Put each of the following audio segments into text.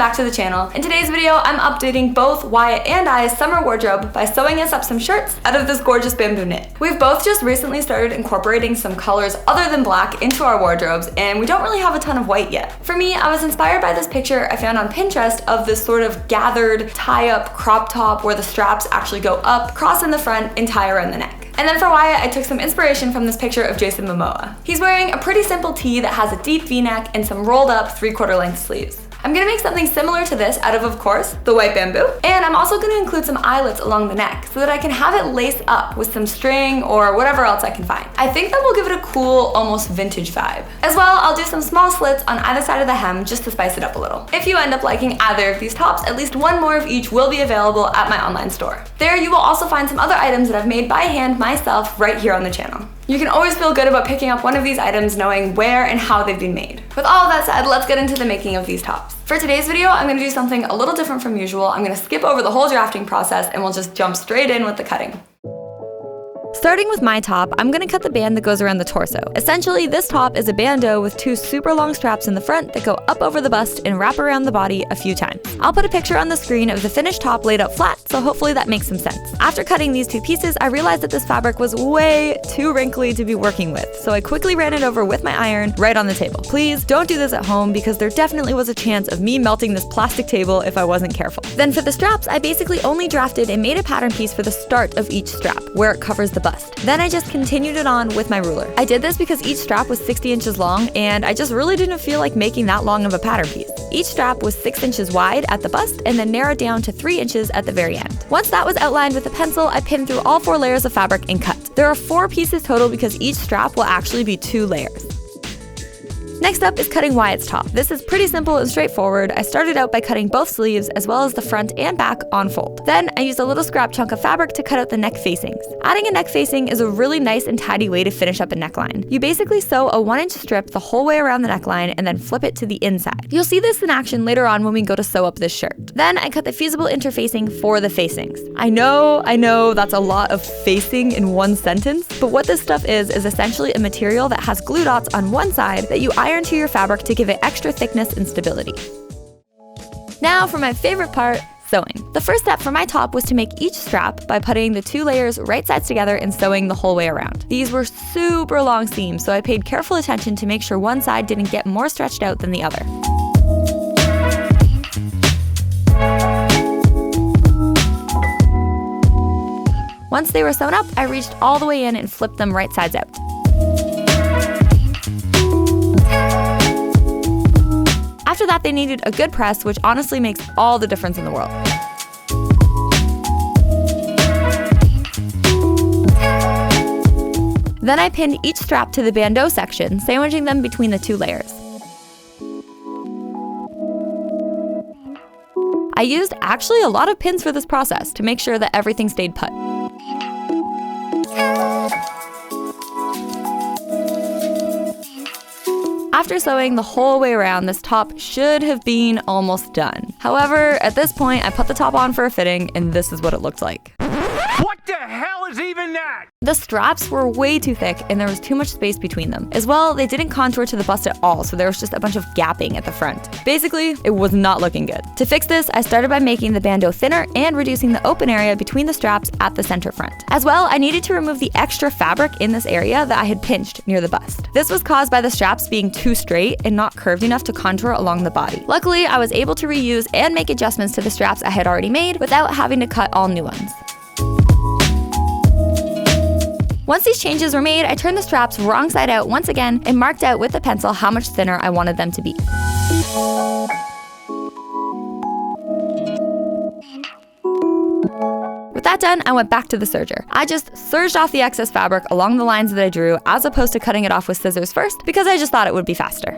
back to the channel. In today's video, I'm updating both Wyatt and I's summer wardrobe by sewing us up some shirts out of this gorgeous bamboo knit. We've both just recently started incorporating some colors other than black into our wardrobes, and we don't really have a ton of white yet. For me, I was inspired by this picture I found on Pinterest of this sort of gathered tie-up crop top where the straps actually go up, cross in the front, and tie around the neck. And then for Wyatt, I took some inspiration from this picture of Jason Momoa. He's wearing a pretty simple tee that has a deep V-neck and some rolled up 3/4 length sleeves. I'm gonna make something similar to this out of course, the white bamboo. And I'm also gonna include some eyelets along the neck so that I can have it lace up with some string or whatever else I can find. I think that will give it a cool, almost vintage vibe. As well, I'll do some small slits on either side of the hem just to spice it up a little. If you end up liking either of these tops, at least one more of each will be available at my online store. There you will also find some other items that I've made by hand myself right here on the channel. You can always feel good about picking up one of these items knowing where and how they've been made. With all of that said, let's get into the making of these tops. For today's video, I'm gonna do something a little different from usual. I'm gonna skip over the whole drafting process and we'll just jump straight in with the cutting. Starting with my top, I'm gonna cut the band that goes around the torso. Essentially, this top is a bandeau with two super long straps in the front that go up over the bust and wrap around the body a few times. I'll put a picture on the screen of the finished top laid out flat, so hopefully that makes some sense. After cutting these two pieces, I realized that this fabric was way too wrinkly to be working with, so I quickly ran it over with my iron right on the table. Please don't do this at home because there definitely was a chance of me melting this plastic table if I wasn't careful. Then for the straps, I basically only drafted and made a pattern piece for the start of each strap, where it covers the bust. Then I just continued it on with my ruler. I did this because each strap was 60 inches long and I just really didn't feel like making that long of a pattern piece. Each strap was 6 inches wide at the bust and then narrowed down to 3 inches at the very end. Once that was outlined with a pencil, I pinned through all 4 layers of fabric and cut. There are 4 pieces total because each strap will actually be 2 layers. Next up is cutting Wyatt's top. This is pretty simple and straightforward. I started out by cutting both sleeves as well as the front and back on fold. Then I used a little scrap chunk of fabric to cut out the neck facings. Adding a neck facing is a really nice and tidy way to finish up a neckline. You basically sew a 1-inch strip the whole way around the neckline and then flip it to the inside. You'll see this in action later on when we go to sew up this shirt. Then I cut the fusible interfacing for the facings. I know that's a lot of facing in one sentence, but what this stuff is essentially a material that has glue dots on one side that you iron to your fabric to give it extra thickness and stability. Now for my favorite part, sewing. The first step for my top was to make each strap by putting the 2 layers right sides together and sewing the whole way around. These were super long seams, so I paid careful attention to make sure one side didn't get more stretched out than the other. Once they were sewn up, I reached all the way in and flipped them right sides out. After that, they needed a good press, which honestly makes all the difference in the world. Then I pinned each strap to the bandeau section, sandwiching them between the 2 layers. I used actually a lot of pins for this process to make sure that everything stayed put. After sewing the whole way around, this top should have been almost done. However, at this point, I put the top on for a fitting, and this is what it looked like. What the hell is even that? The straps were way too thick and there was too much space between them. As well, they didn't contour to the bust at all, so there was just a bunch of gapping at the front. Basically, it was not looking good. To fix this, I started by making the bandeau thinner and reducing the open area between the straps at the center front. As well, I needed to remove the extra fabric in this area that I had pinched near the bust. This was caused by the straps being too straight and not curved enough to contour along the body. Luckily, I was able to reuse and make adjustments to the straps I had already made without having to cut all new ones. Once these changes were made, I turned the straps wrong side out once again and marked out with a pencil how much thinner I wanted them to be. With that done, I went back to the serger. I just serged off the excess fabric along the lines that I drew as opposed to cutting it off with scissors first because I just thought it would be faster.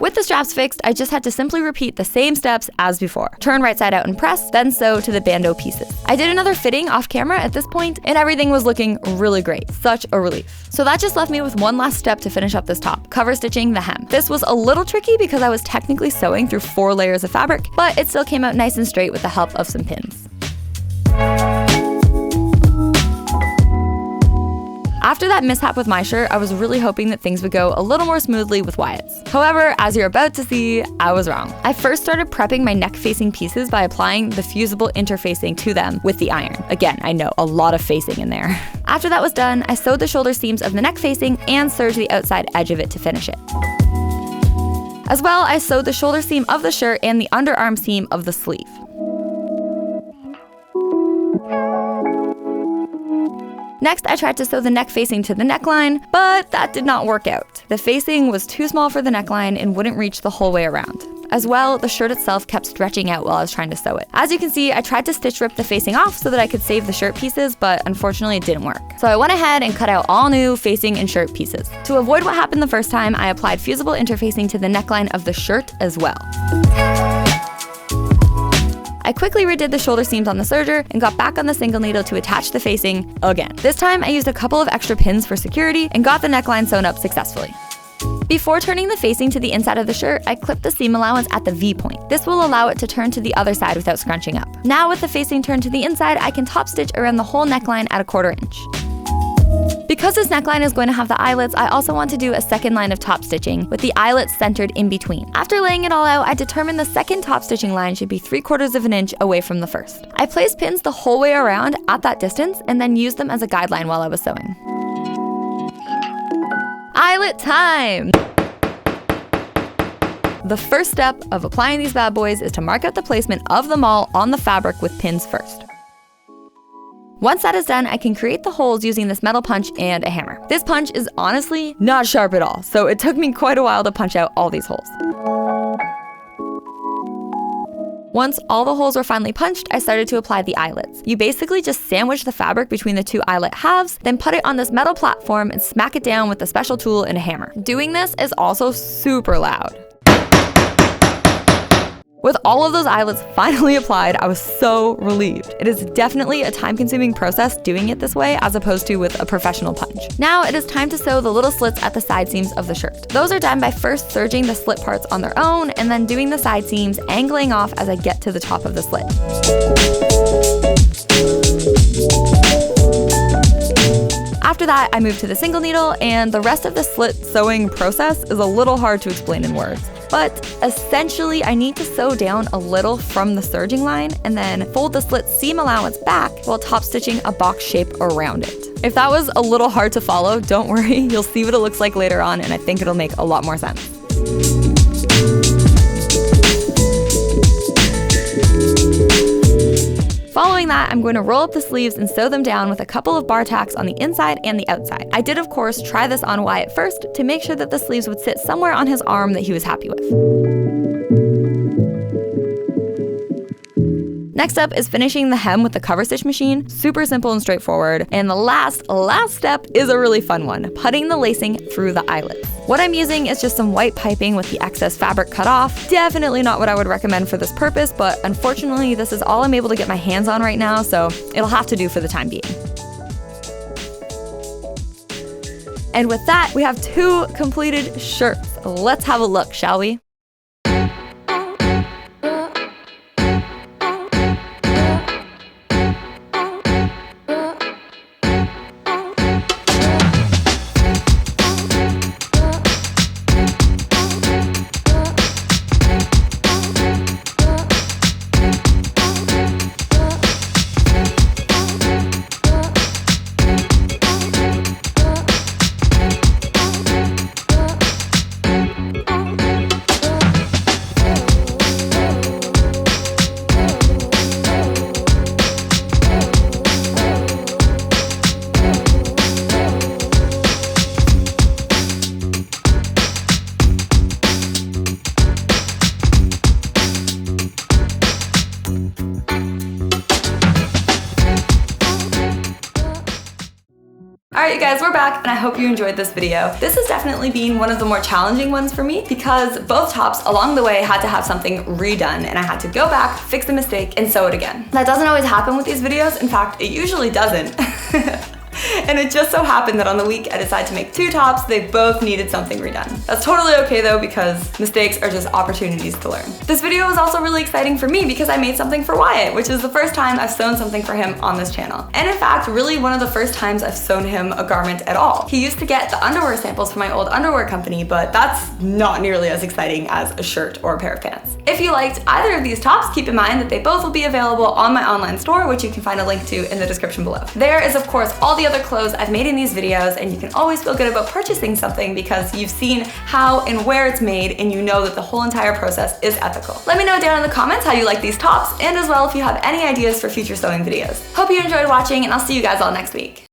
With the straps fixed, I just had to simply repeat the same steps as before. Turn right side out and press, then sew to the bandeau pieces. I did another fitting off camera at this point, and everything was looking really great. Such a relief. So that just left me with one last step to finish up this top, cover stitching the hem. This was a little tricky because I was technically sewing through 4 layers of fabric, but it still came out nice and straight with the help of some pins. After that mishap with my shirt, I was really hoping that things would go a little more smoothly with Wyatt's. However, as you're about to see, I was wrong. I first started prepping my neck-facing pieces by applying the fusible interfacing to them with the iron. Again, I know, a lot of facing in there. After that was done, I sewed the shoulder seams of the neck facing and serged the outside edge of it to finish it. As well, I sewed the shoulder seam of the shirt and the underarm seam of the sleeve. Next, I tried to sew the neck facing to the neckline, but that did not work out. The facing was too small for the neckline and wouldn't reach the whole way around. As well, the shirt itself kept stretching out while I was trying to sew it. As you can see, I tried to stitch rip the facing off so that I could save the shirt pieces, but unfortunately it didn't work. So I went ahead and cut out all new facing and shirt pieces. To avoid what happened the first time, I applied fusible interfacing to the neckline of the shirt as well. I quickly redid the shoulder seams on the serger and got back on the single needle to attach the facing again. This time I used a couple of extra pins for security and got the neckline sewn up successfully. Before turning the facing to the inside of the shirt, I clipped the seam allowance at the V point. This will allow it to turn to the other side without scrunching up. Now with the facing turned to the inside, I can top stitch around the whole neckline at 1/4 inch. Because this neckline is going to have the eyelets, I also want to do a second line of top stitching with the eyelets centered in between. After laying it all out, I determined the second top stitching line should be 3/4 of an inch away from the first. I placed pins the whole way around at that distance and then used them as a guideline while I was sewing. Eyelet time! The first step of applying these bad boys is to mark out the placement of them all on the fabric with pins first. Once that is done, I can create the holes using this metal punch and a hammer. This punch is honestly not sharp at all, so it took me quite a while to punch out all these holes. Once all the holes were finally punched, I started to apply the eyelets. You basically just sandwich the fabric between the two eyelet halves, then put it on this metal platform and smack it down with a special tool and a hammer. Doing this is also super loud. With all of those eyelets finally applied, I was so relieved. It is definitely a time-consuming process doing it this way as opposed to with a professional punch. Now it is time to sew the little slits at the side seams of the shirt. Those are done by first serging the slit parts on their own and then doing the side seams, angling off as I get to the top of the slit. After that, I moved to the single needle, and the rest of the slit sewing process is a little hard to explain in words. But essentially, I need to sew down a little from the serging line and then fold the slit seam allowance back while top stitching a box shape around it. If that was a little hard to follow, don't worry, you'll see what it looks like later on, and I think it'll make a lot more sense. Following that, I'm going to roll up the sleeves and sew them down with a couple of bar tacks on the inside and the outside. I did, of course, try this on Wyatt first to make sure that the sleeves would sit somewhere on his arm that he was happy with. Next up is finishing the hem with the cover stitch machine. Super simple and straightforward. And the last step is a really fun one, putting the lacing through the eyelets. What I'm using is just some white piping with the excess fabric cut off. Definitely not what I would recommend for this purpose, but unfortunately this is all I'm able to get my hands on right now, so it'll have to do for the time being. And with that, we have 2 completed shirts. Let's have a look, shall we? Alright you guys, we're back and I hope you enjoyed this video. This has definitely been one of the more challenging ones for me because both tops along the way had to have something redone and I had to go back, fix the mistake, and sew it again. That doesn't always happen with these videos. In fact, it usually doesn't. And it just so happened that on the week I decided to make 2 tops, they both needed something redone. That's totally okay though, because mistakes are just opportunities to learn. This video was also really exciting for me because I made something for Wyatt, which is the first time I've sewn something for him on this channel. And in fact, really one of the first times I've sewn him a garment at all. He used to get the underwear samples from my old underwear company, but that's not nearly as exciting as a shirt or a pair of pants. If you liked either of these tops, keep in mind that they both will be available on my online store, which you can find a link to in the description below. There is of course all the other clothes I've made in these videos, and you can always feel good about purchasing something because you've seen how and where it's made and you know that the whole entire process is ethical. Let me know down in the comments how you like these tops, and as well if you have any ideas for future sewing videos. Hope you enjoyed watching, and I'll see you guys all next week.